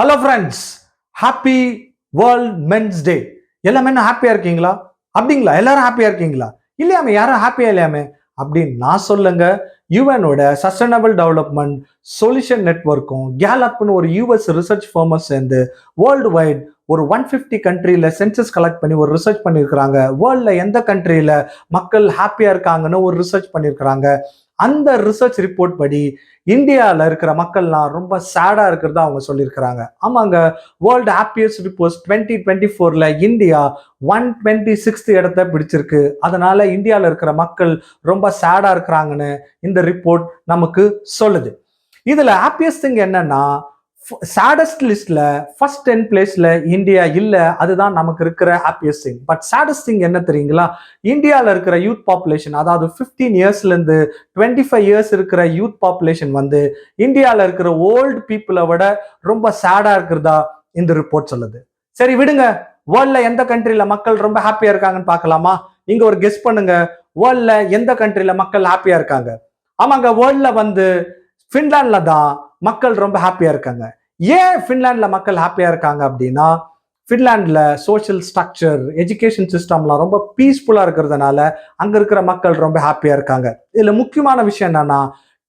Hello friends, happy world men's day. எல்லா மென்னும் ஹாப்பியா இருக்கீங்களா? அப்படிங்களா? எல்லாரும் ஹாப்பியா இருக்கீங்களா? இல்லையாமே, யாரும் ஹாப்பியா இல்லையாமே அப்படின்னு நான் சொல்லுங்க. யுஎனோட சஸ்டைனபிள் டெவலப்மெண்ட் சொல்யூஷன் நெட்வொர்க்கும் கேலப்னு ஒரு யூஎஸ் ரிசர்ச் ஃபர்மை சேர்ந்து வேர்ல்டு வைட் ஒரு 150 கண்ட்ரியில சென்சஸ் கலெக்ட் பண்ணி ஒரு ரிசர்ச் பண்ணியிருக்கிறாங்க. வேர்ல்ட்ல எந்த கண்ட்ரியில மக்கள் ஹாப்பியா இருக்காங்கன்னு ஒரு ரிசர்ச் பண்ணியிருக்கிறாங்க. அந்த ரிசர்ச் ரிப்போர்ட் படி இந்தியாவில் இருக்கிற மக்கள்லாம் ரொம்ப சேடா இருக்கிறதா அவங்க சொல்லியிருக்கிறாங்க. ஆமாங்க, வேர்ல்டு ஹாப்பியஸ்ட் ரிப்போர்ட்ஸ் 2024ல இந்தியா 126th இடத்தை பிடிச்சிருக்கு. அதனால இந்தியாவில் இருக்கிற மக்கள் ரொம்ப சேடா இருக்கிறாங்கன்னு இந்த ரிப்போர்ட் நமக்கு சொல்லுது. இதுல ஹாப்பியஸ்ட் திங் என்னன்னா, சேடஸ்ட் லிஸ்ட்ல ஃபர்ஸ்ட் 10 பிளேஸ்ல இந்தியா இல்ல. அதுதான் நமக்கு இருக்கிற happiest thing. But saddest thing என்ன தெரியுங்களா? இந்தியாவில் இருக்கிற யூத் பாப்புலேஷன், அதாவது 15 இயர்ஸ்ல இருந்து 25 இயர்ஸ் இருக்கிற யூத் பாப்புலேஷன் வந்து இந்தியாவில் இருக்கிற ஓல்டு பீப்புளை விட ரொம்ப சேடா இருக்கிறதா இந்த ரிப்போர்ட் சொல்லுது. சரி விடுங்க, வேர்ல்ட்ல எந்த கண்ட்ரில மக்கள் ரொம்ப ஹாப்பியா இருக்காங்கன்னு பார்க்கலாமா? நீங்க ஒரு கெஸ் பண்ணுங்க. வேர்ல்ட்ல எந்த கண்ட்ரில மக்கள் ஹாப்பியா இருக்காங்க? ஆமாங்க, வேர்ல்ட்ல வந்து பின்லாந்துல தான் மக்கள் ரொம்ப ஹாப்பியா இருக்காங்க. ஏன் பின்லாந்துல மக்கள் ஹாப்பியா இருக்காங்க அப்படின்னா, பின்லாந்துல சோஷியல் ஸ்ட்ரக்சர், எஜுகேஷன் சிஸ்டம்லாம் ரொம்ப பீஸ்ஃபுல்லா இருக்கிறதுனால அங்க இருக்கிற மக்கள் ரொம்ப ஹாப்பியா இருக்காங்க. இதுல முக்கியமான விஷயம் என்னன்னா,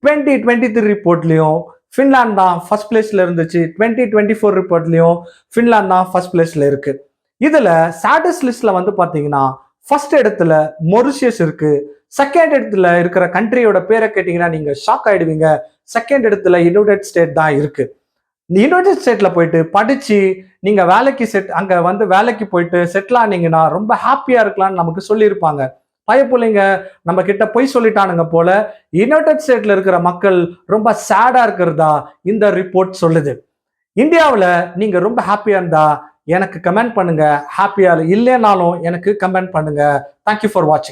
2023 ரிப்போர்ட்லயும் பின்லாந்து தான் ஃபர்ஸ்ட் பிளேஸ்ல இருந்துச்சு. 2024 ரிப்போர்ட்லயும் பின்லாந்து தான் ஃபர்ஸ்ட் பிளேஸ்ல இருக்கு. இதுல சாடஸ்ட் லிஸ்ட்ல வந்து பாத்தீங்கன்னா, ஃபர்ஸ்ட் இடத்துல மொரிஷியஸ் இருக்கு. செகண்ட் இடத்துல இருக்கிற கண்ட்ரியோட பேரை கேட்டீங்கன்னா நீங்க ஷாக் ஆயிடுவீங்க. செகண்ட் இடத்துல யுனைடெட் ஸ்டேட் தான் இருக்கு. யுனைடெட் ஸ்டேட்ல போயிட்டு படிச்சு நீங்க அங்க வந்து வேலைக்கு போயிட்டு செட்டில் ஆனீங்கன்னா ரொம்ப ஹாப்பியா இருக்கலாம்னு நமக்கு சொல்லியிருப்பாங்க. பயப்புள்ளைங்க நம்ம கிட்ட பொய் சொல்லிட்டானுங்க போல. யுனைடெட் ஸ்டேட்ல இருக்கிற மக்கள் ரொம்ப சேடா இருக்கிறதா இந்த ரிப்போர்ட் சொல்லுது. இந்தியாவில் நீங்க ரொம்ப ஹாப்பியா இருந்தா எனக்கு கமெண்ட் பண்ணுங்க. ஹாப்பியா இல்லைனாலும் எனக்கு கமெண்ட் பண்ணுங்க. தேங்க்யூ ஃபார் வாட்சிங்.